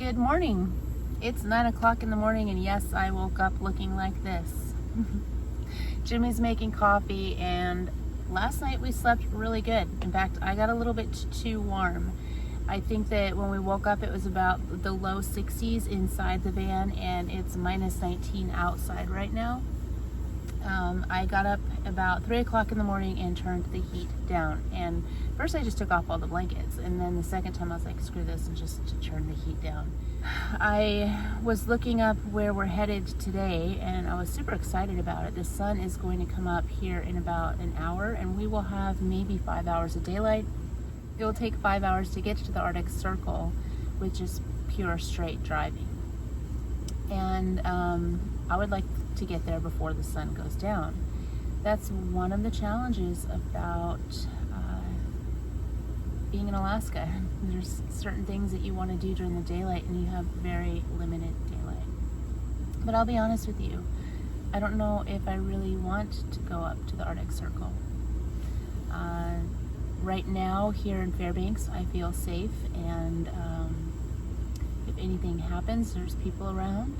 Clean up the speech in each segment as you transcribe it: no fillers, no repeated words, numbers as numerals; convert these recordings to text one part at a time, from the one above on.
Good morning. It's 9 o'clock in the morning, and yes, I woke up looking like this. Jimmy's making coffee, and last night we slept really good. In fact, I got a little bit too warm. I think that when we woke up, it was about the low 60s inside the van, and it's minus 19 outside right now. I got up about 3 o'clock in the morning and turned the heat down. And first I just took off all the blankets, and then the second time I was like, screw this, and just to turn the heat down. I was looking up where we're headed today, and I was super excited about it. The sun is going to come up here in about an hour, and we will have maybe 5 hours of daylight. It will take 5 hours to get to the Arctic Circle with just pure straight driving. And I would like to get there before the sun goes down. That's one of the challenges about being in Alaska. There's certain things that you want to do during the daylight, and you have very limited daylight. But I'll be honest with you, I don't know if I really want to go up to the Arctic Circle. Right now here in Fairbanks, I feel safe, and if anything happens, there's people around.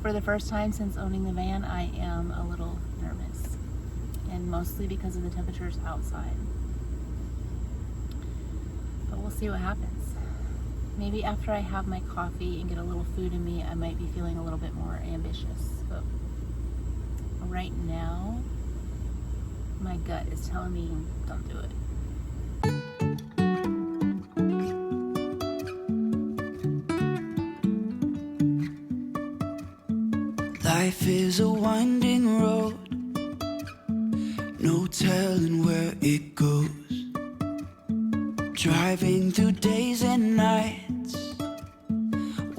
For the first time since owning the van, I am a little nervous, and mostly because of the temperatures outside. But we'll see what happens. Maybe after I have my coffee and get a little food in me, I might be feeling a little bit more ambitious. But right now, my gut is telling me don't do it. Life is a winding road, no telling where it goes. Driving through days and nights,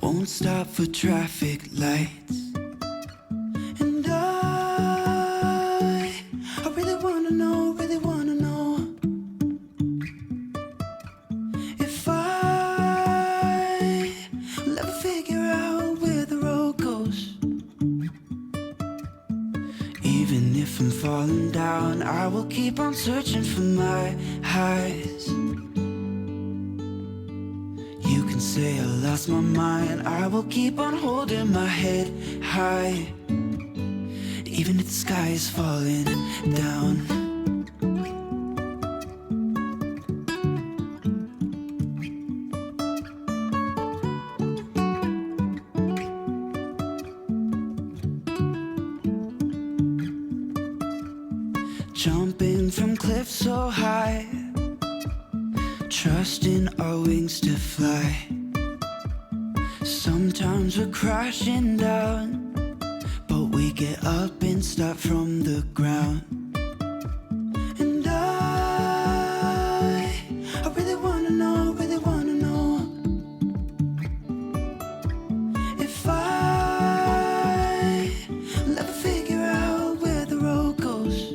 won't stop for traffic lights. And I really wanna know if I will ever figure out where the road goes. Even if I'm falling down, I will keep on searching for my highs. You can say I lost my mind, I will keep on holding my head high. Even if the sky is falling down. Jumping from cliffs so high, trusting our wings to fly. Sometimes we're crashing down, but we get up and start from the ground. And I really wanna know if I will ever figure out where the road goes.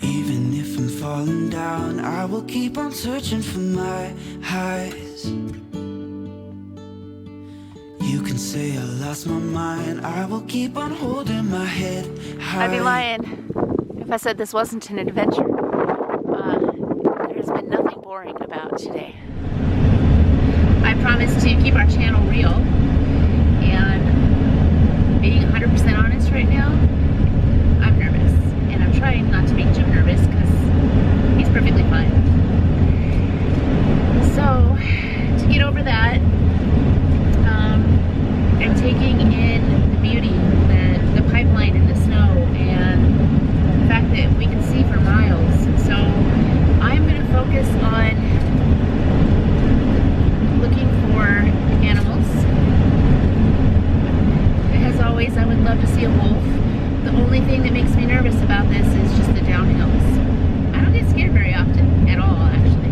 Even if I'm falling down, I will keep on searching for my highs. You can say I lost my mind, I will keep on holding my head high. I'd be lying if I said this wasn't an adventure. There's been nothing boring about today. I promised to keep our channel real, and being 100% honest right now, I'm nervous, and I'm trying not to make Jim nervous because he's perfectly fine. So, to get over that, I'm taking in the beauty, the pipeline in the snow, and the fact that we can see for miles. So I'm going to focus on looking for animals. As always, I would love to see a wolf. The only thing that makes me nervous about this is just the downhills. I don't get scared very often, at all, actually.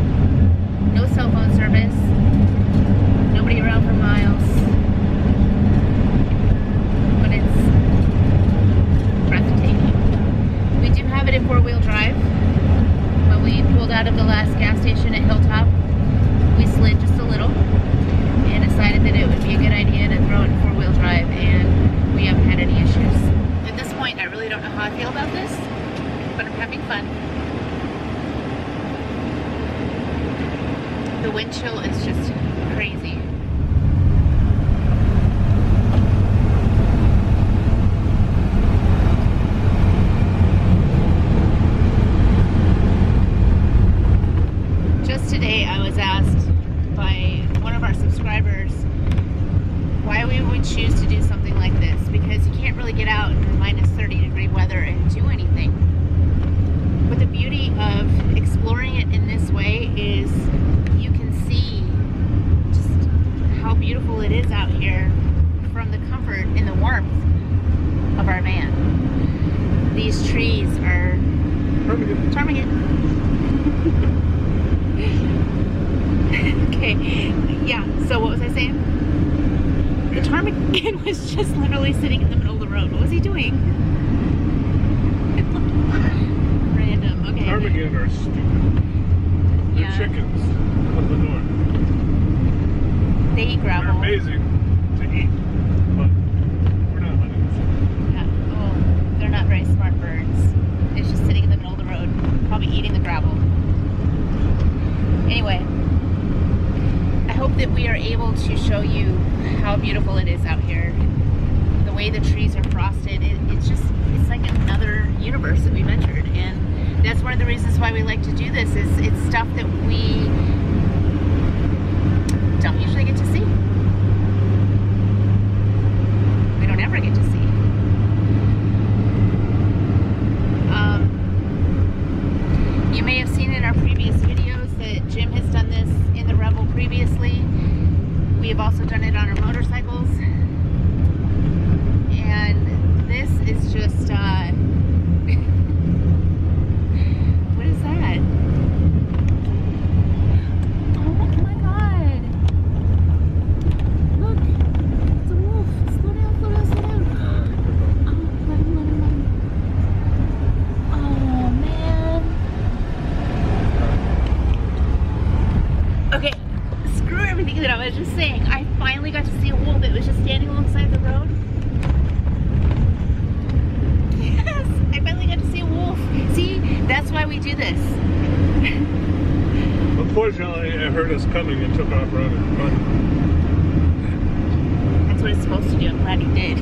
No cell phone service, nobody around for miles. In four-wheel drive. When we pulled out of the last gas station at Hilltop, we slid just a little and decided that it would be a good idea to throw it in four-wheel drive, and we haven't had any issues. At this point, I really don't know how I feel about this, but I'm having fun. these trees are ptarmigan. Okay, yeah, so what was I saying? The ptarmigan was just literally sitting in the middle of the road. What was he doing? Random, okay. Ptarmigan are stupid. They're Yeah. chickens of the north. They eat They're gravel. amazing to eat, but we're not hunting. Yeah. Oh, they're not very smart birds. It's just sitting in the middle of the road, probably eating the gravel. Anyway, I hope that we are able to show you how beautiful it is out here. The way the trees are frosted, it's like another universe that we've entered. And that's one of the reasons why we like to do this, is it's stuff that we don't usually get to see. We don't ever get to see. You may have seen in our previous videos that Jim has done this in the Revel previously. We have also done it on our motorcycles. And this is just, what is that? Oh my god. Look, it's a wolf. Slow down, slow down, slow down. Oh, let him. Oh man. Okay, screw everything that I was just saying. I finally got to see a wolf that was just standing alongside the road. Yes, I finally got to see a wolf. See, that's why we do this. Unfortunately, it heard us coming and took off running. That's what it's supposed to do. I'm glad you did.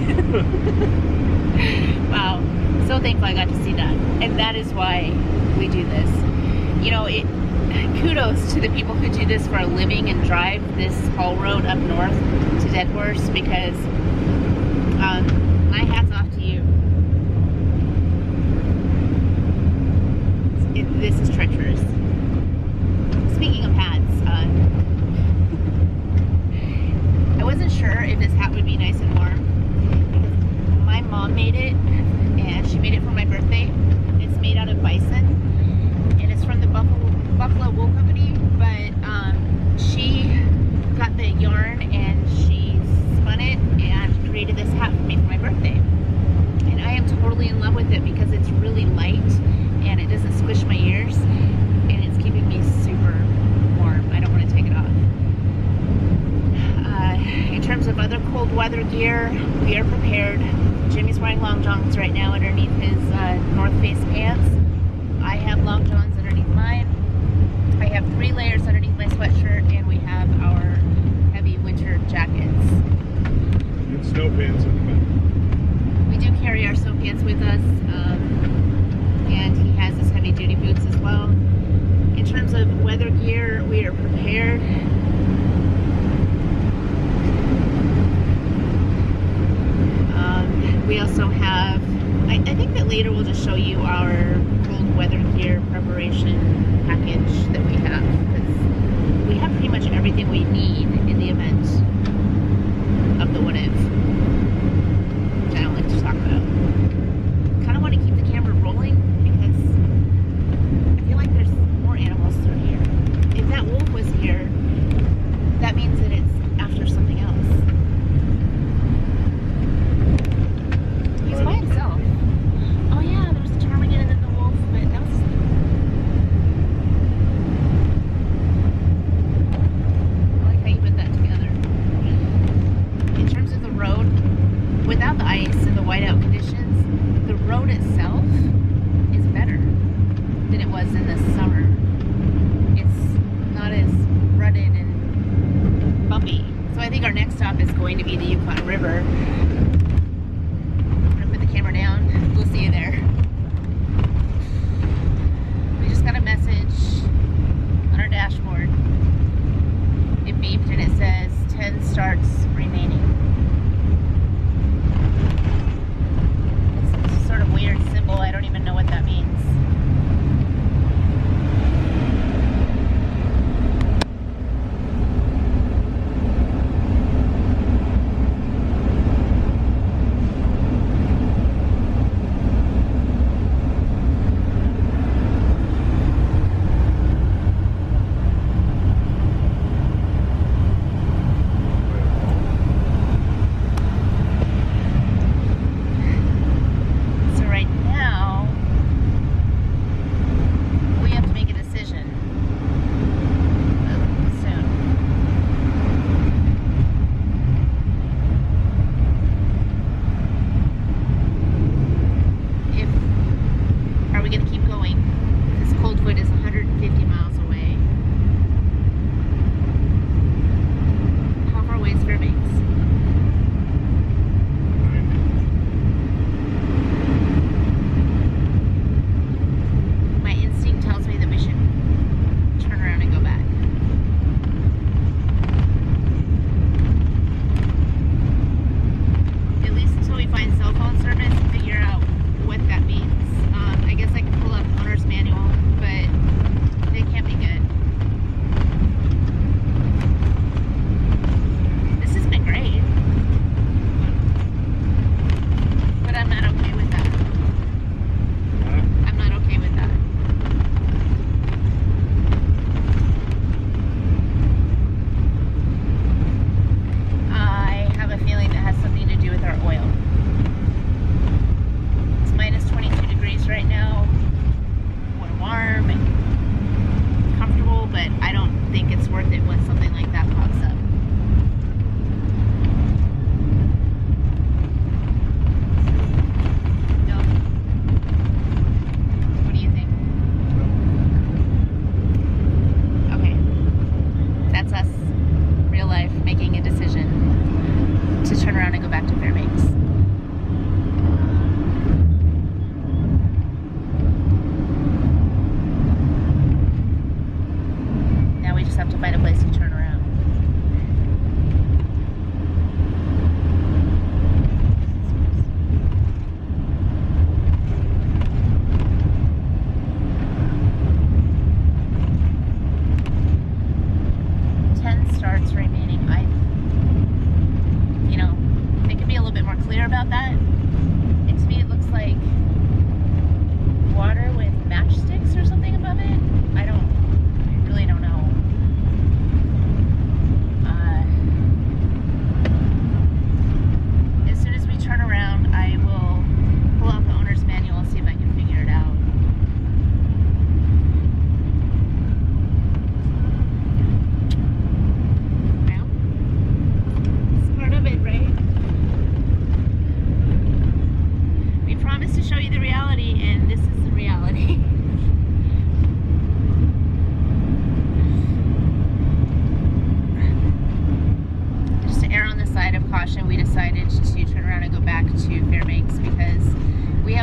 Wow. So thankful I got to see that. And that is why we do this. You know, kudos to the people who do this for a living and drive this haul road up north to Dead Horse, because my hat's off to you. This is treacherous. Speaking of hats, I wasn't sure if this hat would be nice and warm. My mom made it, and she made it for my birthday. It's made out of bison, and it's from the Buffalo Wool Company, but she got the yarn and she spun it and created this hat for me for my birthday. And I am totally in love with it because it's really light and it doesn't squish my ears, and it's keeping me super warm. I don't want to take it off. In terms of other cold weather gear, we are prepared. Jimmy's wearing long johns right now underneath his North Face pants. I have long johns underneath mine. I have 3 layers underneath my sweatshirt, and we have our heavy winter jackets. And snow pants in the back. We do carry our snow pants with us, and he has his heavy duty boots as well. In terms of weather gear, we are prepared. We also have, I think that later we'll just show you our cold weather gear preparation package that we have, because we have pretty much everything we need in the event of the what if, which I don't like to talk about. Kind of want to keep the camera rolling because I feel like there's more animals through here. If that wolf was here, that means that it's after something else. He's by himself. Oh yeah, there was the ptarmigan and then the wolf, but that was... I like how you put that together. In terms of the road, without the ice and the whiteout conditions, the road itself is better than it was in the summer. It's not as rutted and bumpy. So I think our next stop is going to be the Yukon River. Camera down. We'll see you there. We just got a message on our dashboard. It beeped and it says 10 starts remaining. It's a sort of weird symbol. I don't even know what that means.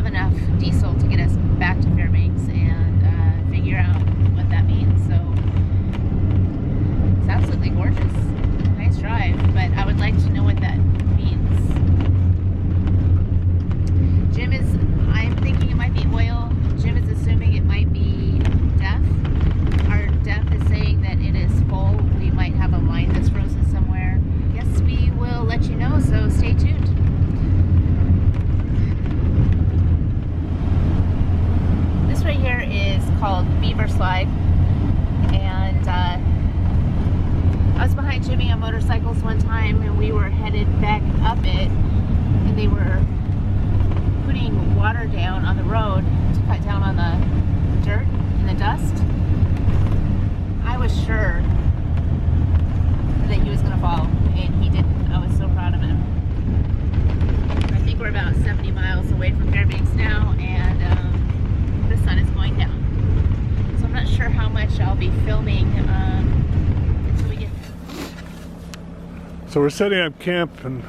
have enough diesel to get us back to Fairbanks and figure out what that means. So it's absolutely gorgeous. Nice drive, but I would like to know what that means. Jim is, I'm thinking it might be oil. Jim is assuming it might be DEF. Our DEF is saying that it is full. We might have a line that's frozen somewhere. Yes, we will let you know, so stay tuned. This right here is called Beaver Slide, and I was behind Jimmy on motorcycles one time, and we were headed back up it, and they were putting water down on the road to cut down on the dirt and the dust. I was sure that he was going to fall, and he didn't. I was so proud of him. I think we're about 70 miles away from Fairbanks now, and the sun is going down. So I'm not sure how much I'll be filming until we get there. So we're setting up camp, and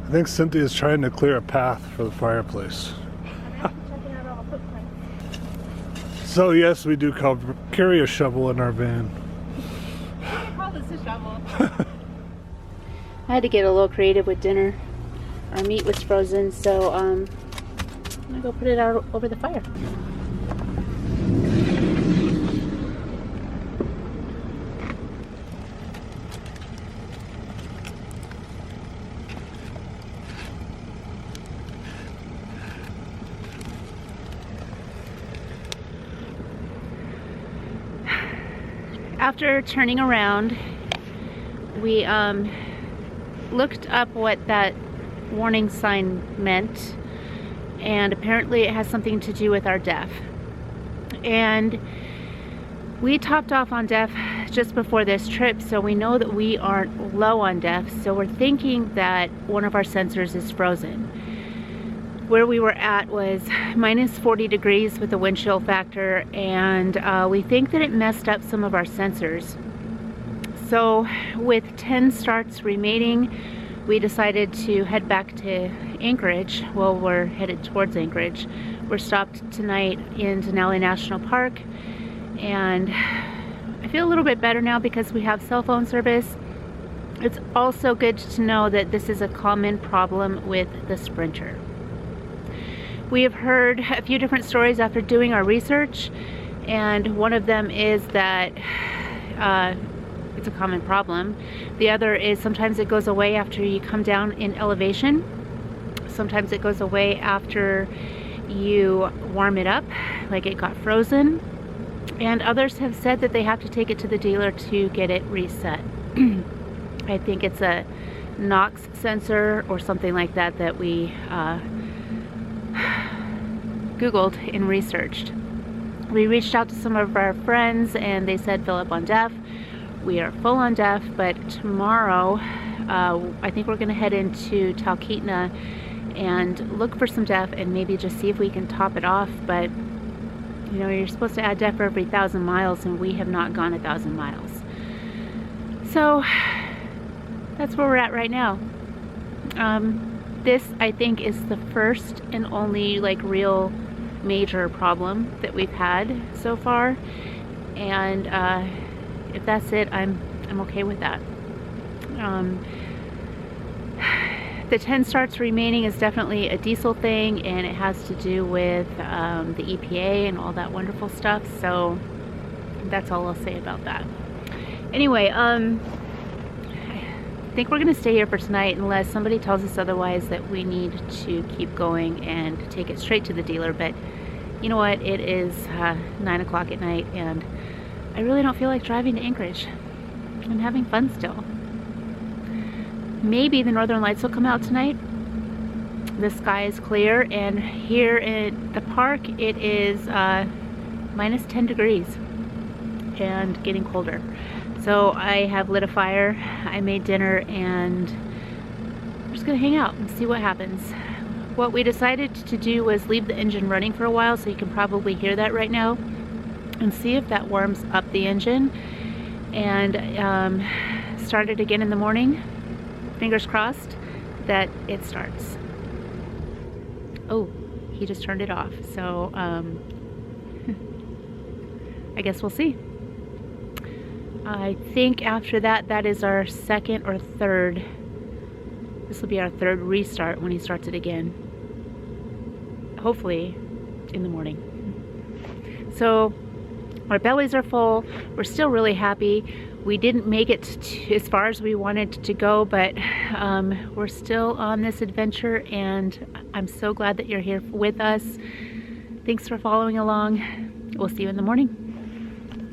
I think Cynthia's trying to clear a path for the fireplace. I'm actually checking out all the footprints. So yes, we do carry a shovel in our van. Call this a shovel. I had to get a little creative with dinner. Our meat was frozen, so I'm gonna go put it out over the fire. After turning around, we looked up what that warning sign meant, and apparently it has something to do with our DEF. And we topped off on DEF just before this trip, so we know that we aren't low on DEF, so we're thinking that one of our sensors is frozen. Where we were at was minus 40 degrees with the wind chill factor, and we think that it messed up some of our sensors. So with 10 starts remaining, we decided to head back to Anchorage. Well, we're headed towards Anchorage. We're stopped tonight in Denali National Park, and I feel a little bit better now because we have cell phone service. It's also good to know that this is a common problem with the Sprinter. We have heard a few different stories after doing our research, and one of them is that it's a common problem. The other is sometimes it goes away after you come down in elevation. Sometimes it goes away after you warm it up, like it got frozen. And others have said that they have to take it to the dealer to get it reset. I think it's a NOx sensor or something like that that we Googled and researched. We reached out to some of our friends and they said fill up on DEF. We are full on DEF, but tomorrow I think we're going to head into Talkeetna and look for some DEF and maybe just see if we can top it off. But you know, you're supposed to add DEF for every 1,000 miles, and we have not gone 1,000 miles. So that's where we're at right now. This, I think, is the first and only like real major problem that we've had so far, and if that's it, I'm okay with that. The 10 starts remaining is definitely a diesel thing, and it has to do with the EPA and all that wonderful stuff, so that's all I'll say about that. Anyway, I think we're gonna stay here for tonight unless somebody tells us otherwise that we need to keep going and take it straight to the dealer. But you know what, it is 9 o'clock at night and I really don't feel like driving to Anchorage. I'm having fun still. Maybe the northern lights will come out tonight. The sky is clear, and here in the park it is minus 10 degrees and getting colder. So I have lit a fire, I made dinner, and I'm just gonna hang out and see what happens. What we decided to do was leave the engine running for a while, so you can probably hear that right now, and see if that warms up the engine, and start it again in the morning. Fingers crossed that it starts. Oh, he just turned it off. So I guess we'll see. I think after that, that is our second or third. This will be our third restart when he starts it again. Hopefully in the morning. So our bellies are full. We're still really happy. We didn't make it as far as we wanted to go, but we're still on this adventure, and I'm so glad that you're here with us. Thanks for following along. We'll see you in the morning.